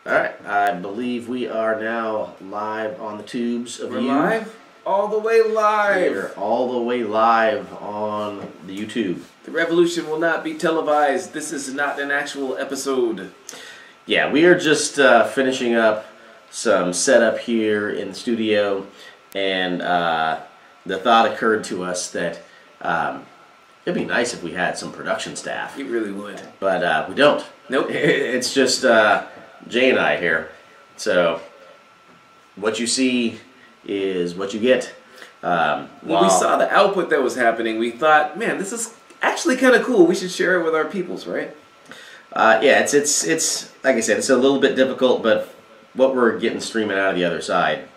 Alright, I believe we are now live on the tubes of We're live? All the way live! We're all the way live on the YouTube. The revolution will not be televised. This is not an actual episode. Yeah, we are just finishing up some setup here in the studio, and the thought occurred to us that it'd be nice if we had some production staff. It really would. But we don't. Nope. It's just Jay and I here. So what you see is what you get. When we saw the output that was happening, we thought, man, this is actually kind of cool. We should share it with our peoples, right? Yeah, it's like I said, it's a little bit difficult, but what we're getting streaming out of the other side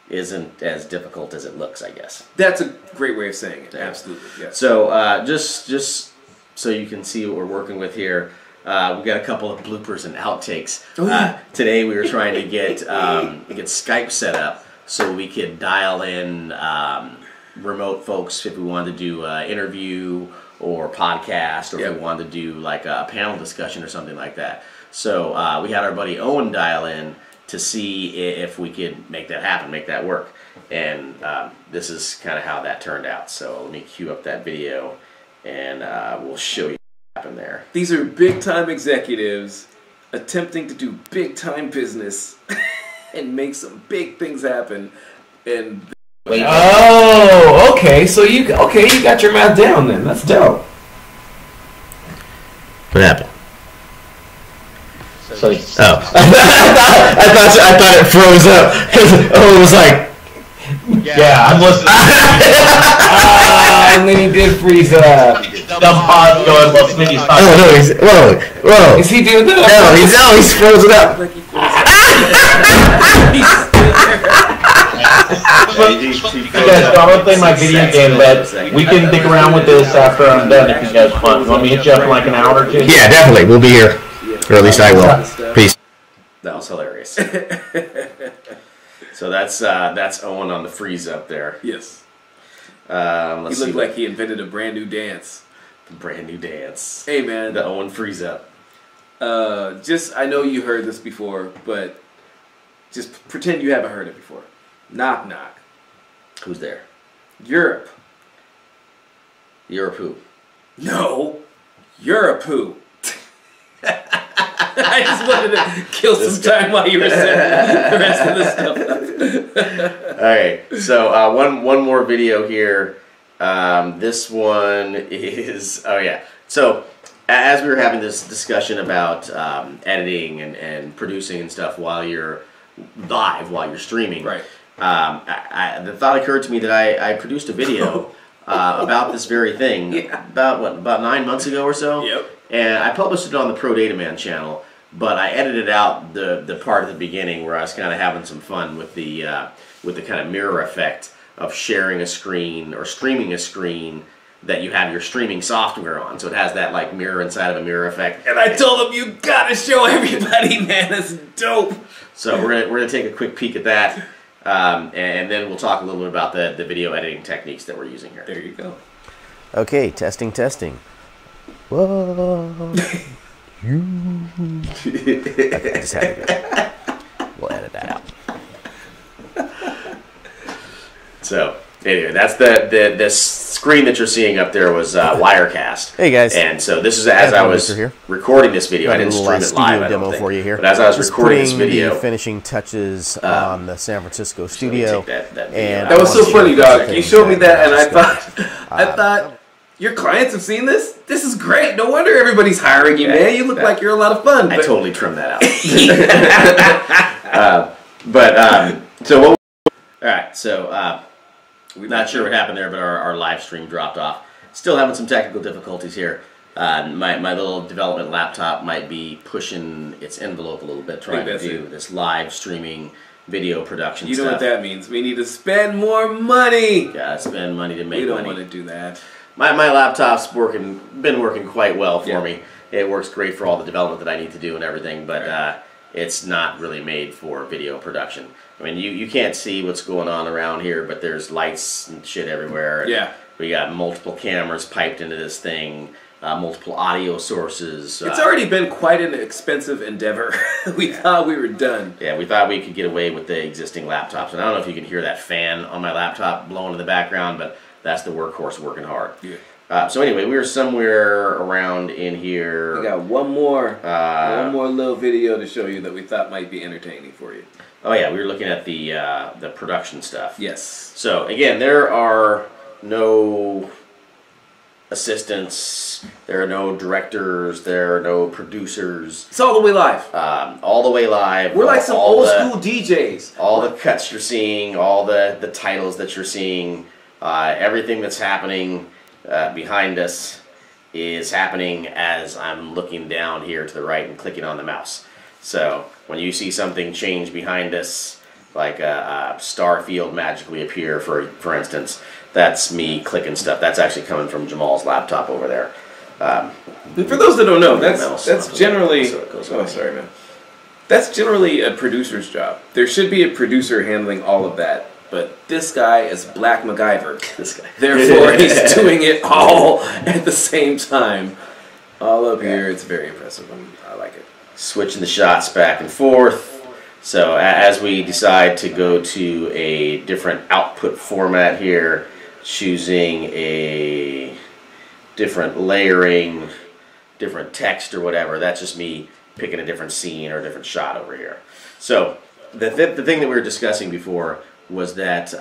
isn't as difficult as it looks, I guess. That's a great way of saying it. Yeah. Absolutely. Yes. So just so you can see what we're working with here, we've got a couple of bloopers and outtakes. Oh, yeah. Today we were trying to get Skype set up so we could dial in remote folks if we wanted to do an interview or podcast, or if we wanted to do like a panel discussion or something like that. So we had our buddy Owen dial in to see if we could make that happen, make that work. And this is kind of how that turned out. So let me cue up that video and we'll show you what happened there. These are big-time executives attempting to do big-time business and make some big things happen. And oh, okay. So you got your math down then. That's dope. What happened? So oh, I thought it froze up because it was like, yeah, I'm listening. And then he did freeze up. Dumb pod going. Well, Smitty's talking. oh no, he's whoa. Is he doing that? No, he's frozen up. You guys, I don't play my video game, but we can stick around with this after I'm done if you guys want. You want me to hit you up in like an hour or two? Yeah, definitely. We'll be here. Or at least I will. Peace. That was hilarious. So that's Owen on the freeze up there. yes. Let's He looked like he invented a brand new dance. the brand new dance. Hey, man. The Owen freeze up. I know you heard this before, but just pretend you haven't heard it before. Knock, knock. Who's there? Europe. Europe who? No. Europe who? I just wanted to kill some time while you were setting the rest of the stuff up. Alright, so one more video here. This one is, oh yeah. So as we were having this discussion about editing and producing and stuff while you're live, while you're streaming, Right. The thought occurred to me that I produced a video about this very thing about 9 months ago or so. Yep. And I published it on the Pro Data Man channel, but I edited out the part at the beginning where I was kind of having some fun with the kind of mirror effect of sharing a screen or streaming a screen that you have your streaming software on. So it has that like mirror inside of a mirror effect. And I told him, you gotta show everybody, man. That's dope. So we're gonna take a quick peek at that, and then we'll talk a little bit about the video editing techniques that we're using here. There you go. Okay, testing. Whoa. Just had to go. We'll edit that out. So anyway, that's the screen that you're seeing up there was Wirecast. Hey guys. And so this is as I was recording this video. I didn't stream it live. I don't demo think. for you here. But as I was recording this video, the finishing touches on the San Francisco studio. That That was so funny, dog. You showed me that, and I thought, your clients have seen this? This is great. No wonder everybody's hiring you, man. You look like you're a lot of fun. I totally trimmed that out. So what? All right, so we're not sure what happened there, but our live stream dropped off. Still having some technical difficulties here. My little development laptop might be pushing its envelope a little bit, trying to do this live streaming video production stuff. You know what that means? We need to spend more money. Gotta spend money to make money. We don't want to do that. My laptop's been working quite well for me. It works great for all the development that I need to do and everything, but it's not really made for video production. I mean, you can't see what's going on around here, but there's lights and shit everywhere. And we got multiple cameras piped into this thing, multiple audio sources. It's already been quite an expensive endeavor. We thought we were done. Yeah, we thought we could get away with the existing laptops. And I don't know if you can hear that fan on my laptop blowing in the background, but that's the workhorse working hard. Yeah. So anyway, we were somewhere around in here. We got one more little video to show you that we thought might be entertaining for you. Oh yeah, we were looking at the production stuff. Yes. So again, there are no assistants, there are no directors, there are no producers. It's all the way live. All the way live. We're like some old school DJs. All the cuts you're seeing, all the titles that you're seeing, everything that's happening behind us is happening as I'm looking down here to the right and clicking on the mouse. So when you see something change behind us, like a star field magically appear, for instance, that's me clicking stuff. That's actually coming from Jamal's laptop over there. For those that don't know, that's generally. Oh, sorry, man. That's generally a producer's job. There should be a producer handling all of that. But this guy is Black MacGyver. This guy. Therefore, he's doing it all at the same time. All up here. It's very impressive. I like it. Switching the shots back and forth. So as we decide to go to a different output format here, choosing a different layering, different text or whatever, that's just me picking a different scene or a different shot over here. So the thing that we were discussing before was that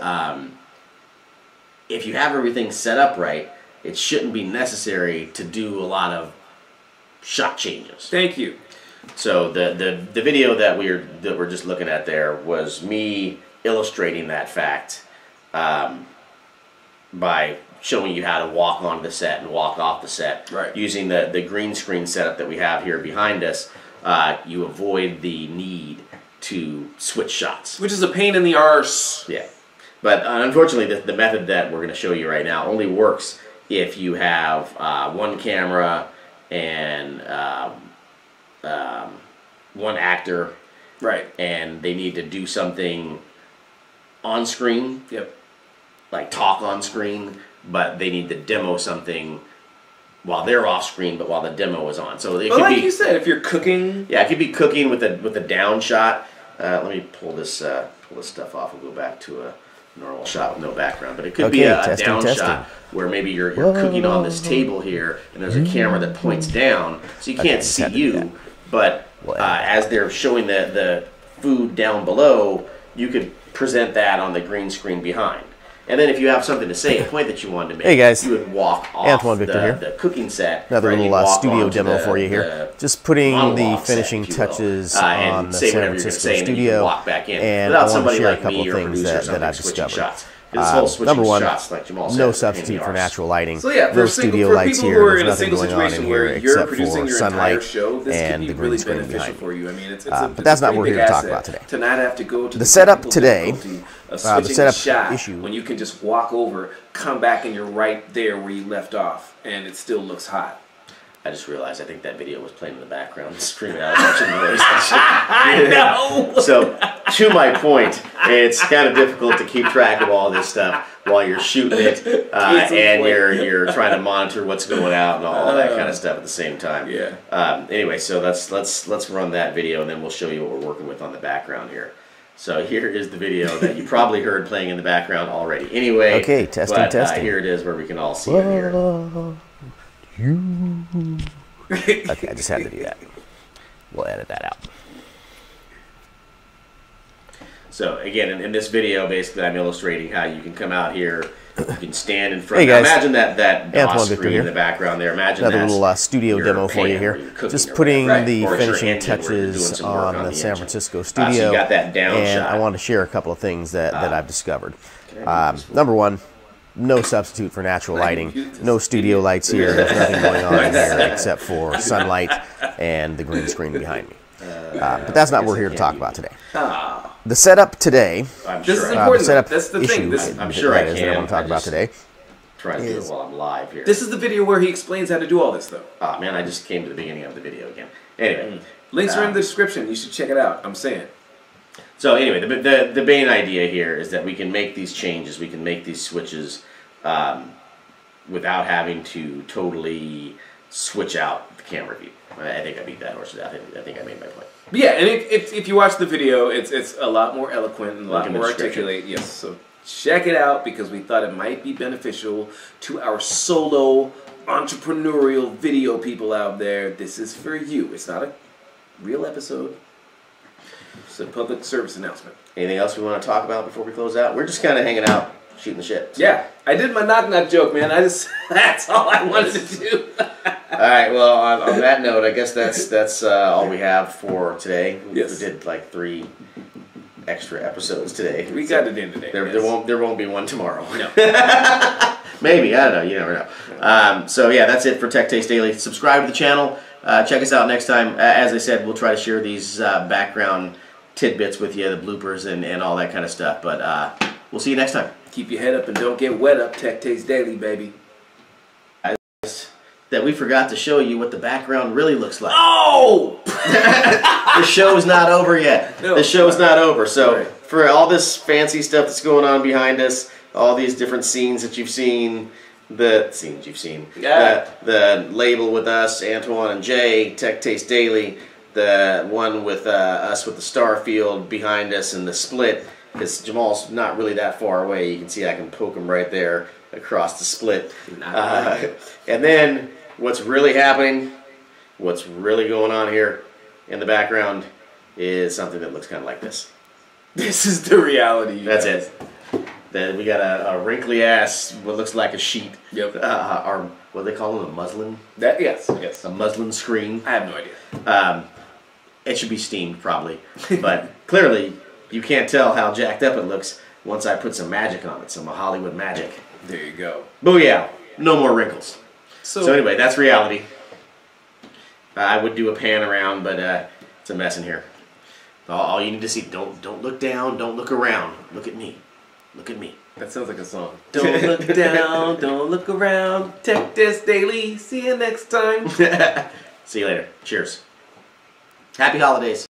if you have everything set up right, it shouldn't be necessary to do a lot of shot changes. Thank you. So the video that we're just looking at there was me illustrating that fact by showing you how to walk onto the set and walk off the set. Right. Using the green screen setup that we have here behind us, you avoid the need to switch shots. Which is a pain in the arse. Yeah. But unfortunately, the method that we're going to show you right now only works if you have one camera and one actor, right? And they need to do something on screen. Yep. Like talk on screen, but they need to demo something while they're off screen, but while the demo is on. So it could like be, you said, if you're cooking, yeah, it could be cooking with a down shot. Let me pull this stuff off and go back to a normal shot with no background. But it could be a down shot where maybe you're cooking on this table here, and there's a camera that points down, so you can't see you. But as they're showing the food down below, you could present that on the green screen behind. And then if you have something to say, a point that you wanted to make, hey guys, you would walk off the cooking set. Another little studio demo for you here. Just putting the finishing touches on the San Francisco studio, and I want to share a couple of things that I've discovered. Number one, no substitute for natural lighting. So yeah, no studio lights here. There's nothing going on in here except for sunlight and the green screen behind me. But that's not what we're here to talk about today. To not have to go to the setup today, the setup issue, when you can just walk over, come back, and you're right there where you left off, and it still looks hot. I just realized I think that video was playing in the background, screaming out a bunch of noise. I know! So, to my point, it's kind of difficult to keep track of all this stuff while you're shooting it, and you're trying to monitor what's going out and all that kind of stuff at the same time. Yeah. Anyway, so let's run that video, and then we'll show you what we're working with on the background here. So here is the video that you probably heard playing in the background already. Anyway, okay, testing. Here it is where we can all see it here. Okay, I just had to do that. We'll edit that out. So again, in this video, basically, I'm illustrating how you can come out here. You can stand in front. Hey guys, imagine that DOS screen in the background there. Imagine another little studio demo for you here. Just putting the finishing touches on the San Francisco studio, so you got that down and shot. I want to share a couple of things that I've discovered. Number one, no substitute for natural lighting. No studio lights here. There's nothing going on in here except for sunlight and the green screen behind me. But that's not what we're here to talk about today. The setup today, this is important. The setup that's the issue thing. I'm sure I can. that I want to talk about today. Trying to do it while I'm live here. This is the video where he explains how to do all this, though. Oh man, I just came to the beginning of the video again. Anyway, links are in the description. You should check it out. I'm saying. So anyway, the main idea here is that we can make these changes. We can make these switches without having to totally switch out the camera view. I think I beat that horse to death. I think I made my point. Yeah, and if you watch the video, it's a lot more eloquent and a lot more articulate. Yes, so check it out because we thought it might be beneficial to our solo entrepreneurial video people out there. This is for you. It's not a real episode. It's a public service announcement. Anything else we want to talk about before we close out? We're just kind of hanging out, shooting the shit. So. Yeah, I did my knock-knock joke, man. That's all I wanted to do. All right, well, on that note, I guess that's all we have for today. Yes. We did like 3 extra episodes today. We got it in today. There won't be one tomorrow. No. Maybe, I don't know. You never know. So yeah, that's it for Tech Taste Daily. Subscribe to the channel. Check us out next time. As I said, we'll try to share these background tidbits with you, the bloopers and all that kind of stuff. But we'll see you next time. Keep your head up and don't get wet up. Tech Taste Daily, baby. That we forgot to show you what the background really looks like. Oh! The show's not over yet. No, the show's not over. So right. For all this fancy stuff that's going on behind us, all these different scenes that you've seen, the label with us, Antoine and Jay, Tech Taste Daily, the one with us with the Starfield behind us, and the split, because Jamal's not really that far away. You can see I can poke him right there across the split. And then what's really happening, what's really going on here in the background is something that looks kind of like this. This is the reality. That's it. Then we got a wrinkly ass, what looks like a sheet. Yep. What do they call them? A muslin? Yes. A muslin screen. I have no idea. It should be steamed probably, but clearly you can't tell how jacked up it looks once I put some magic on it, some Hollywood magic. There you go. Booyah! No more wrinkles. So anyway, that's reality. I would do a pan around, but it's a mess in here. All you need to see, don't look down, don't look around. Look at me. Look at me. That sounds like a song. Don't look down, don't look around. Tech Taste Daily. See you next time. See you later. Cheers. Happy holidays.